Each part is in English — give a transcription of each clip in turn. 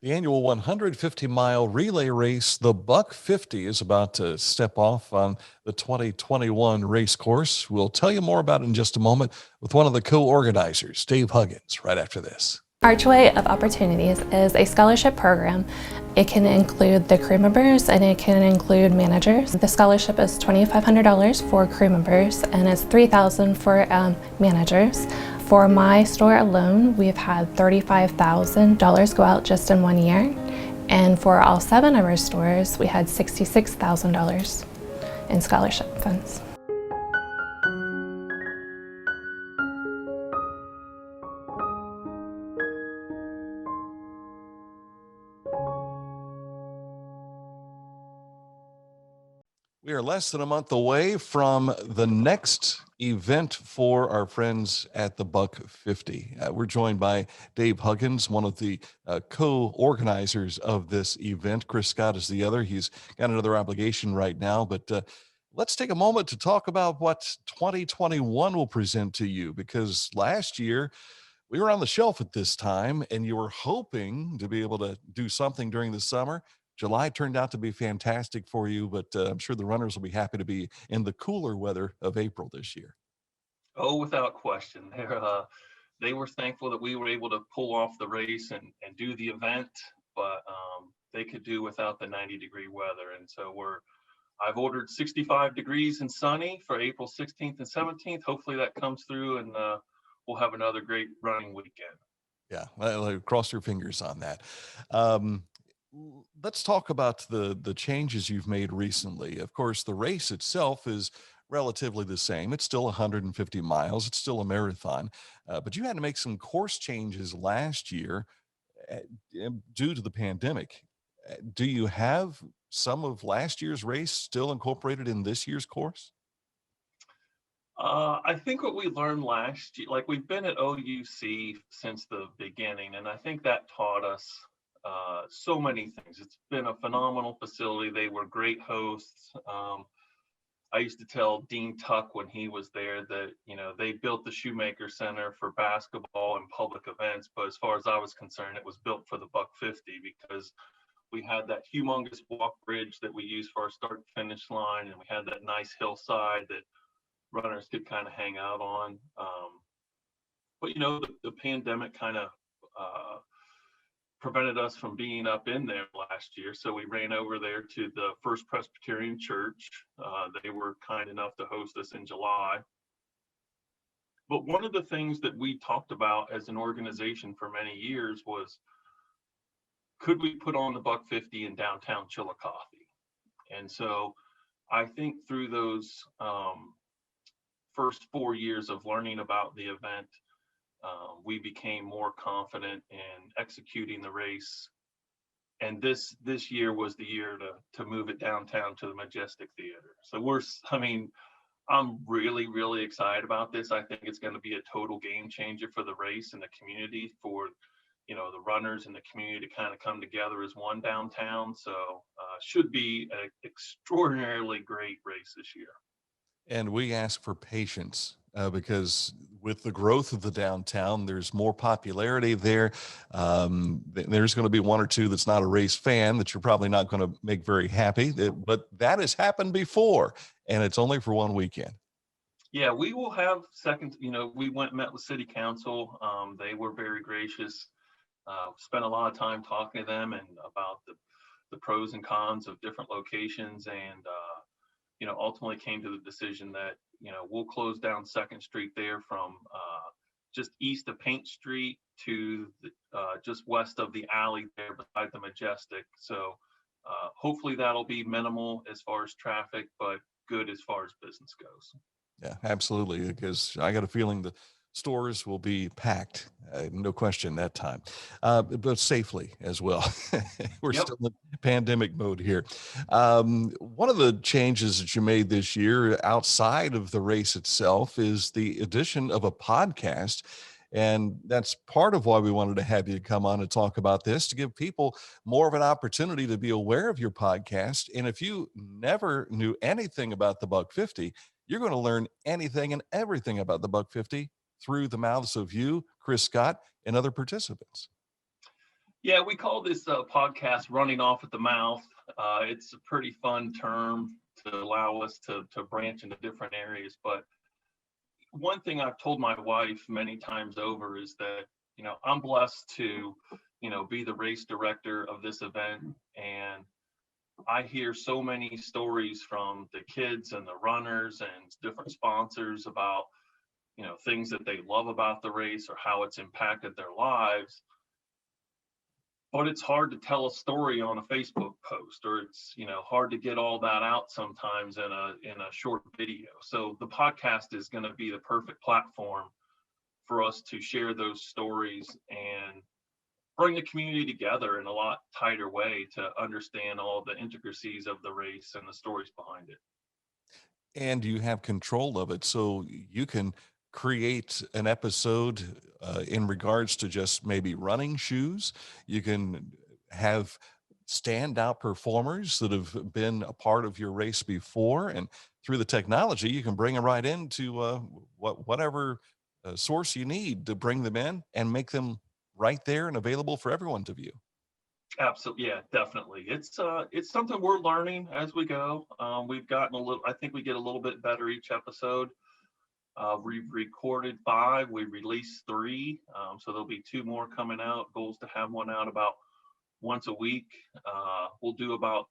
The annual 150-mile relay race, the Buck 50, is about to step off on the 2021 race course. We'll tell you more about it in just a moment with one of the co-organizers, Dave Huggins, right after this. Archway of Opportunities is a scholarship program. It can include the crew members and it can include managers. The scholarship is $2,500 for crew members and it's $3,000 for managers. For my store alone, we've had $35,000 go out just in 1 year. And for all 7 of our stores, we had $66,000 in scholarship funds. We are less than a month away from the next event for our friends at the Buck 50. We're joined by Dave Huggins, one of the co-organizers of this event. Chris Scott is the other. He's got another obligation right now, but let's take a moment to talk about what 2021 will present to you, because last year we were on the shelf at this time and you were hoping to be able to do something during the summer. July turned out to be fantastic for you, but I'm sure the runners will be happy to be in the cooler weather of April this year. Oh, without question. They were thankful that we were able to pull off the race and do the event, but they could do without the 90-degree weather. And so I've ordered 65 degrees and sunny for April 16th and 17th. Hopefully that comes through and we'll have another great running weekend. Yeah, well, cross your fingers on that. Let's talk about the changes you've made recently. Of course, the race itself is relatively the same. It's still 150 miles. It's still a marathon, but you had to make some course changes last year uh, due to the pandemic. Do you have some of last year's race still incorporated in this year's course? I think what we learned last year, like we've been at OUC since the beginning, and I think that taught us so many things. It's been a phenomenal facility. They were great hosts. I used to tell Dean Tuck when he was there that, they built the Shoemaker Center for basketball and public events, but as far as I was concerned, it was built for the Buck 50 because we had that humongous walk bridge that we used for our start finish line, and we had that nice hillside that runners could kind of hang out on. But the pandemic kind of prevented us from being up in there last year. So we ran over there to the First Presbyterian Church. They were kind enough to host us in July. But one of the things that we talked about as an organization for many years was, could we put on the Buck 50 in downtown Chillicothe? And so I think through those first 4 years of learning about the event, we became more confident in executing the race. And this year was the year to move it downtown to the Majestic Theater. So I'm really, really excited about this. I think it's going to be a total game changer for the race and the community, for the runners and the community to kind of come together as one downtown. So should be an extraordinarily great race this year. And we ask for patience because with the growth of the downtown, there's more popularity there. There's going to be one or two that's not a race fan that you're probably not going to make very happy. But that has happened before, and it's only for one weekend. Yeah, we will have second. We went and met with City Council. They were very gracious. Spent a lot of time talking to them and about the pros and cons of different locations, and ultimately came to the decision that, we'll close down 2nd Street there from just east of Paint Street to just west of the alley there beside the Majestic. So hopefully that'll be minimal as far as traffic, but good as far as business goes. Yeah, absolutely. Because I got a feeling the stores will be packed, no question that time, but safely as well. We're Yep. still in pandemic mode here. One of the changes that you made this year outside of the race itself is the addition of a podcast. And that's part of why we wanted to have you come on and talk about this, to give people more of an opportunity to be aware of your podcast. And if you never knew anything about the Buck 50, you're going to learn anything and everything about the Buck 50 through the mouths of you, Chris Scott, and other participants. Yeah, we call this podcast "Running Off at the Mouth." It's a pretty fun term to allow us to branch into different areas. But one thing I've told my wife many times over is that, I'm blessed to, be the race director of this event. And I hear so many stories from the kids and the runners and different sponsors about, things that they love about the race or how it's impacted their lives. But it's hard to tell a story on a Facebook post, or it's, hard to get all that out sometimes in a short video. So the podcast is going to be the perfect platform for us to share those stories and bring the community together in a lot tighter way to understand all the intricacies of the race and the stories behind it. And you have control of it, so you can create an episode in regards to just maybe running shoes. You can have standout performers that have been a part of your race before, and through the technology you can bring them right into whatever source you need to bring them in and make them right there and available for everyone to view. Absolutely, yeah, definitely. It's something we're learning as we go. We've gotten a little. I think we get a little bit better each episode. We've recorded 5. We released 3, so there'll be 2 more coming out. Goals to have one out about once a week. We'll do about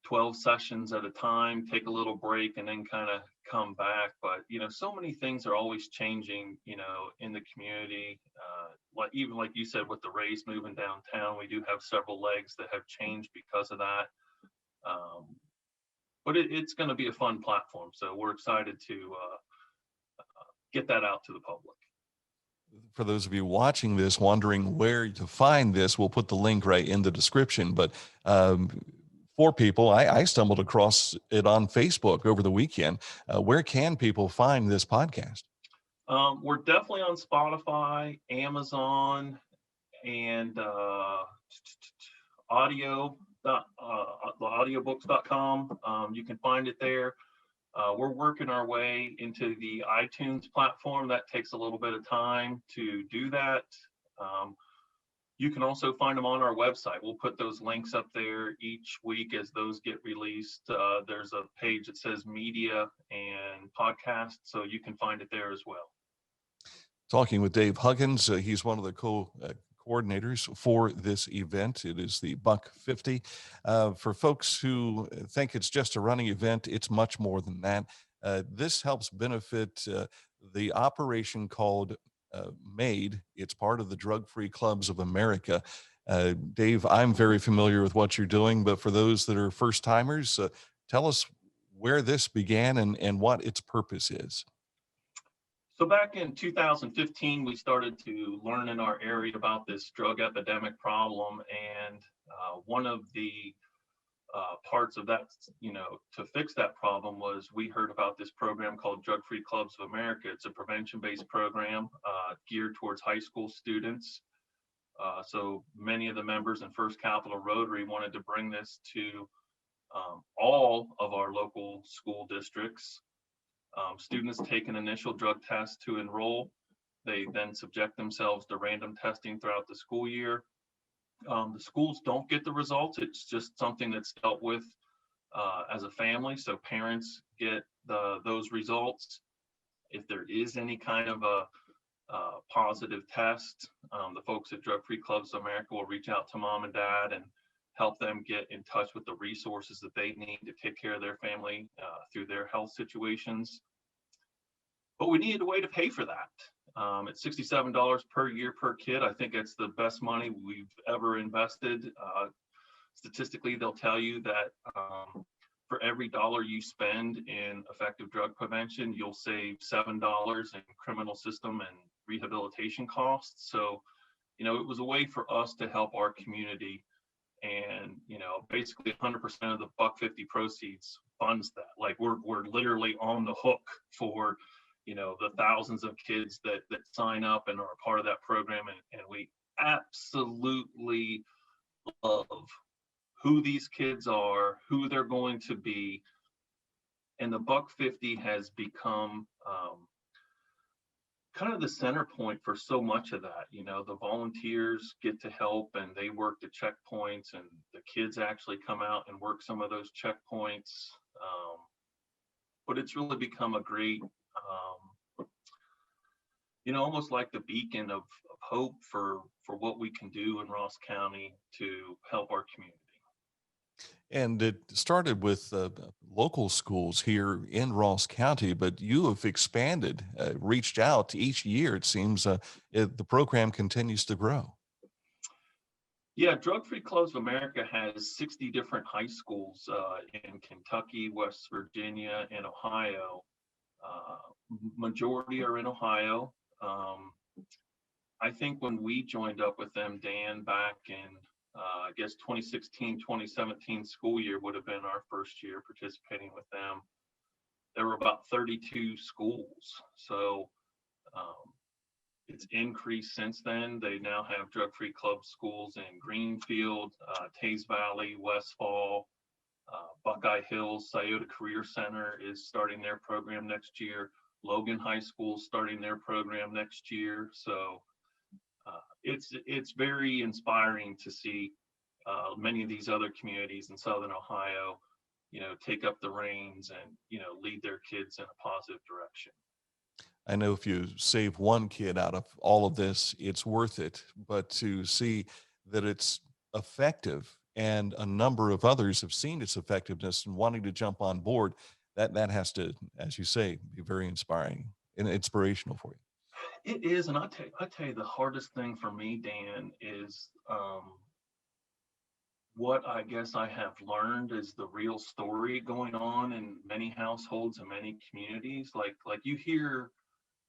12 sessions at a time, take a little break, and then kind of come back. But so many things are always changing, in the community. Even like you said, with the race moving downtown, we do have several legs that have changed because of that. But it's going to be a fun platform, so we're excited to get that out to the public. For those of you watching this, wondering where to find this, we'll put the link right in the description. But for people, I stumbled across it on Facebook over the weekend. Where can people find this podcast? We're definitely on Spotify, Amazon, and audiobooks.com. You can find it there. We're working our way into the iTunes platform. That takes a little bit of time to do that. You can also find them on our website. We'll put those links up there each week as those get released. There's a page that says media and podcast, so you can find it there as well. Talking with Dave Huggins. He's one of the coordinators for this event. It is the Buck 50. For folks who think it's just a running event, it's much more than that. This helps benefit the operation called M.A.D.E. It's part of the Drug-Free Clubs of America. Dave, I'm very familiar with what you're doing, but for those that are first timers, tell us where this began and what its purpose is. So back in 2015, we started to learn in our area about this drug epidemic problem. And one of the parts of that, to fix that problem was we heard about this program called Drug-Free Clubs of America. It's a prevention-based program geared towards high school students. So many of the members in First Capital Rotary wanted to bring this to all of our local school districts. Students take an initial drug test to enroll. They then subject themselves to random testing throughout the school year. The schools don't get the results. It's just something that's dealt with as a family. So parents get those results. If there is any kind of a positive test, the folks at Drug-Free Clubs of America will reach out to mom and dad and help them get in touch with the resources that they need to take care of their family through their health situations. But we needed a way to pay for that. It's $67 per year per kid. I think it's the best money we've ever invested. Statistically, they'll tell you that for every dollar you spend in effective drug prevention, you'll save $7 in criminal system and rehabilitation costs. So, it was a way for us to help our community. And basically 100% of the Buck 50 proceeds funds that. Like we're literally on the hook for the thousands of kids that sign up and are a part of that program, and we absolutely love who these kids are, who they're going to be. And the Buck 50 has become kind of the center point for so much of that. The volunteers get to help and they work the checkpoints, and the kids actually come out and work some of those checkpoints. But it's really become a great, almost like the beacon of hope for what we can do in Ross County to help our community. And it started with local schools here in Ross County, but you have expanded, reached out each year. It seems the program continues to grow. Yeah, Drug Free Clubs of America has 60 different high schools in Kentucky, West Virginia, and Ohio. Majority are in Ohio. I think when we joined up with them, Dan, back in, I guess 2016, 2017 school year would have been our first year participating with them. There were about 32 schools. So it's increased since then. They now have drug-free club schools in Greenfield, Tays Valley, Westfall, Buckeye Hills. Scioto Career Center is starting their program next year. Logan High School starting their program next year. So it's very inspiring to see many of these other communities in Southern Ohio, take up the reins and, lead their kids in a positive direction. I know if you save one kid out of all of this, it's worth it. But to see that it's effective and a number of others have seen its effectiveness and wanting to jump on board, that has to, as you say, be very inspiring and inspirational for you. It is, and I tell you, the hardest thing for me, Dan, is what I guess I have learned is the real story going on in many households and many communities. Like you hear,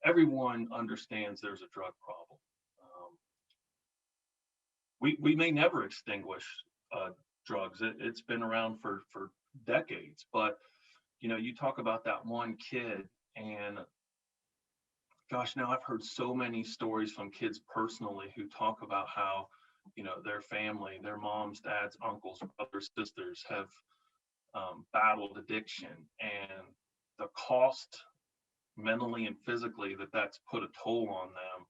everyone understands there's a drug problem. We may never extinguish drugs. It's been around for decades, but you talk about that one kid, and gosh, now I've heard so many stories from kids personally who talk about how, their family, their moms, dads, uncles, brothers, sisters have battled addiction, and the cost mentally and physically that's put a toll on them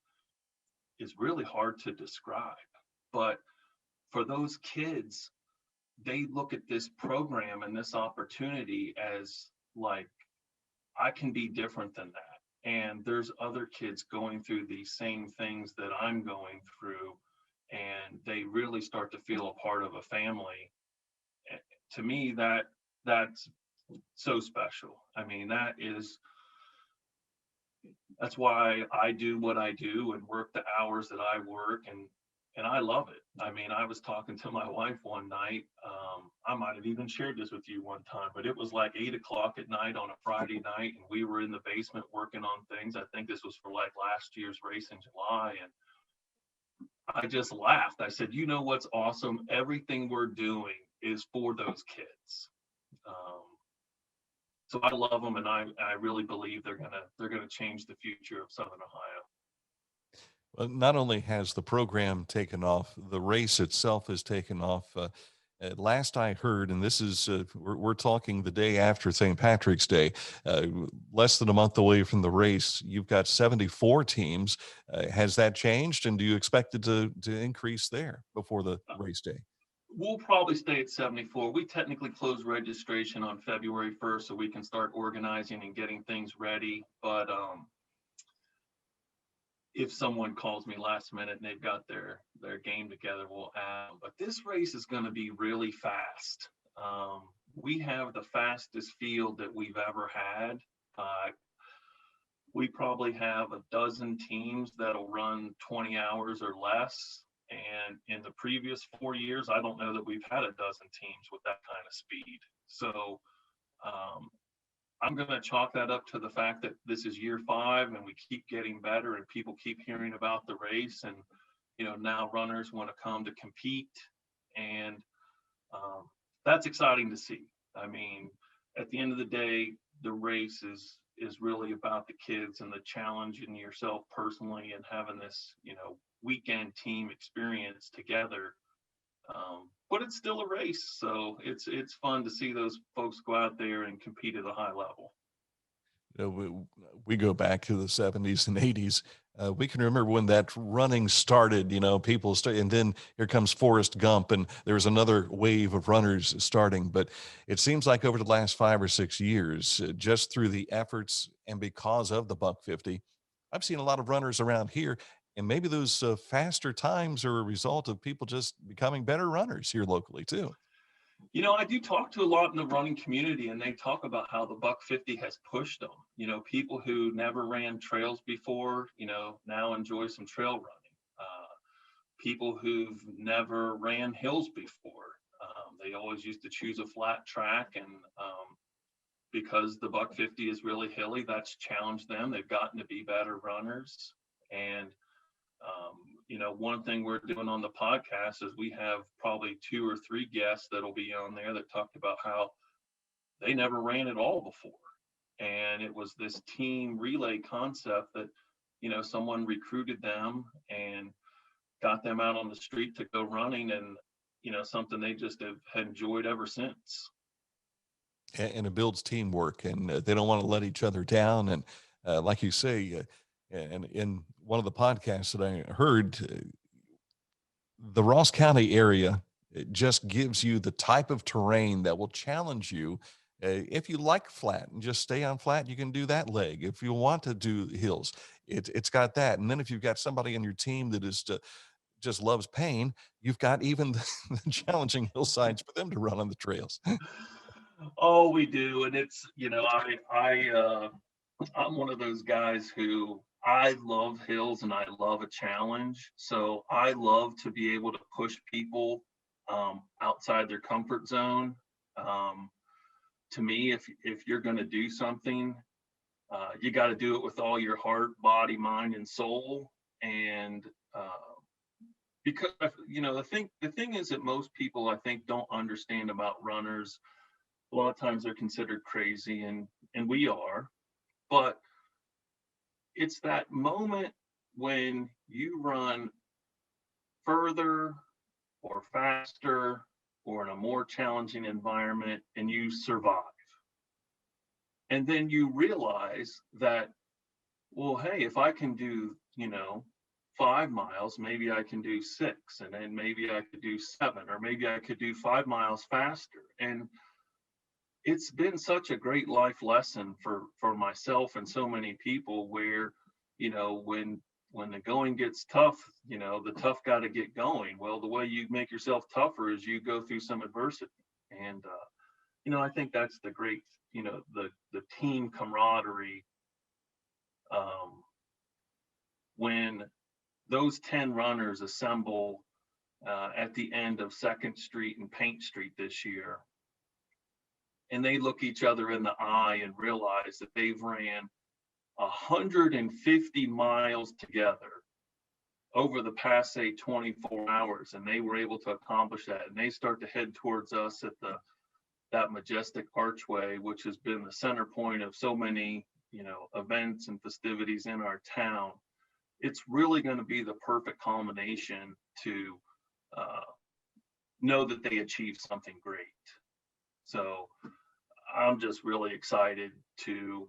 is really hard to describe. But for those kids, they look at this program and this opportunity as like, I can be different than that. And there's other kids going through these same things that I'm going through, and they really start to feel a part of a family. To me, that's so special. I mean, that's why I do what I do and work the hours that I work, and I love it. I mean, I was talking to my wife one night. I might have even shared this with you one time, but it was like 8 o'clock at night on a Friday night, and we were in the basement working on things. I think this was for like last year's race in July, and I just laughed. I said, what's awesome? Everything we're doing is for those kids. So I love them, and I really believe they're gonna change the future of Southern Ohio. Well, not only has the program taken off, the race itself has taken off. Last I heard, and this is we're talking the day after St. Patrick's Day, less than a month away from the race. You've got 74 teams. Has that changed, and do you expect it to increase there before the race day? We'll probably stay at 74. We technically close registration on February 1st, so we can start organizing and getting things ready. But if someone calls me last minute and they've got their game together, we'll add them. But this race is going to be really fast. We have the fastest field that we've ever had. We probably have a dozen teams that'll run 20 hours or less. And in the previous 4 years, I don't know that we've had a dozen teams with that kind of speed. So I'm going to chalk that up to the fact that this is year 5 and we keep getting better and people keep hearing about the race. And, now runners want to come to compete. And that's exciting to see. I mean, at the end of the day, the race is really about the kids and the challenge in yourself personally and having this, weekend team experience together. But it's still a race, so it's fun to see those folks go out there and compete at a high level. You know, we go back to the 70s and 80s. We can remember when that running started, you know, people start, and then here comes Forrest Gump, and there's another wave of runners starting. But it seems like over the last 5 or 6 years, just through the efforts and because of the buck 50, I've seen a lot of runners around here. And maybe those faster times are a result of people just becoming better runners here locally, too. I do talk to a lot in the running community, and they talk about how the buck 50 has pushed them. People who never ran trails before, now enjoy some trail running. People who've never ran hills before, they always used to choose a flat track, and because the buck 50 is really hilly, that's challenged them. They've gotten to be better runners. And one thing we're doing on the podcast is we have probably 2 or 3 guests that'll be on there that talked about how they never ran at all before. And it was this team relay concept that, someone recruited them and got them out on the street to go running, and, something they just have enjoyed ever since. And it builds teamwork, and they don't want to let each other down. And like you say, and in one of the podcasts that I heard, the Ross County area, it just gives you the type of terrain that will challenge you. If you like flat and just stay on flat, you can do that leg. If you want to do hills, it's got that. And then if you've got somebody on your team that is just loves pain, you've got even the challenging hillsides for them to run on the trails. Oh, we do. And it's, I'm one of those guys who I love hills and I love a challenge. So I love to be able to push people outside their comfort zone. Um, to me, if you're going to do something, you got to do it with all your heart, body, mind, and soul. And because the thing is that most people, I think, don't understand about runners. A lot of times they're considered crazy, and we are, but it's that moment when you run further or faster or in a more challenging environment and you survive. And then you realize that, well, hey, if I can do, 5 miles, maybe I can do 6, and then maybe I could do 7, or maybe I could do 5 miles faster. And it's been such a great life lesson for myself and so many people where, when the going gets tough, the tough got to get going. Well, the way you make yourself tougher is you go through some adversity. And I think that's the great, the team camaraderie. When those 10 runners assemble at the end of 2nd Street and Paint Street this year, and they look each other in the eye and realize that they've ran 150 miles together over the past, say, 24 hours, and they were able to accomplish that. And they start to head towards us at that majestic archway, which has been the center point of so many, events and festivities in our town. It's really going to be the perfect culmination to know that they achieved something great. So I'm just really excited to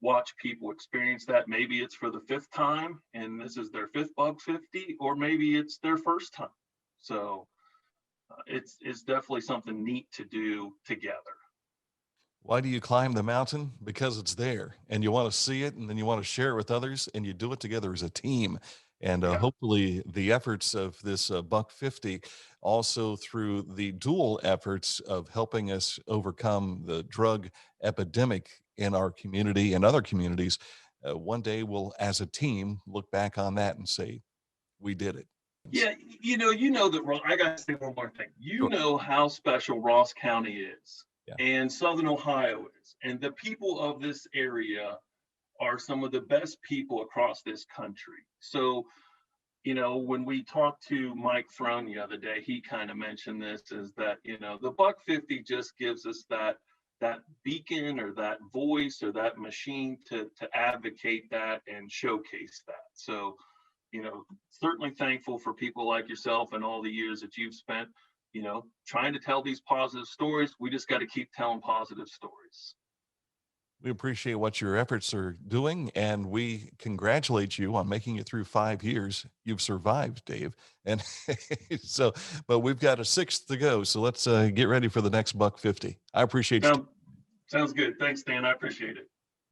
watch people experience that. Maybe it's for the 5th time and this is their 5th buck 50, or maybe it's their first time. So it's definitely something neat to do together. Why do you climb the mountain? Because it's there and you want to see it, and then you want to share it with others, and you do it together as a team. And Yeah. hopefully the efforts of this buck 50, also through the dual efforts of helping us overcome the drug epidemic in our community and other communities, one day we'll, as a team, look back on that and say, we did it. Yeah, that I got to say one more thing. You Sure. know how special Ross County is, Yeah. and Southern Ohio is, and the people of this area are some of the best people across this country. So, when we talked to Mike Throne the other day, he kind of mentioned this, is that, the buck 50 just gives us that beacon or that voice or that machine to advocate that and showcase that. So, certainly thankful for people like yourself and all the years that you've spent, trying to tell these positive stories. We just got to keep telling positive stories. We appreciate what your efforts are doing, and we congratulate you on making it through 5 years. You've survived, Dave. And so, but we've got a sixth to go. So let's get ready for the next buck 50. I appreciate you. Sounds good. Thanks, Dan. I appreciate it.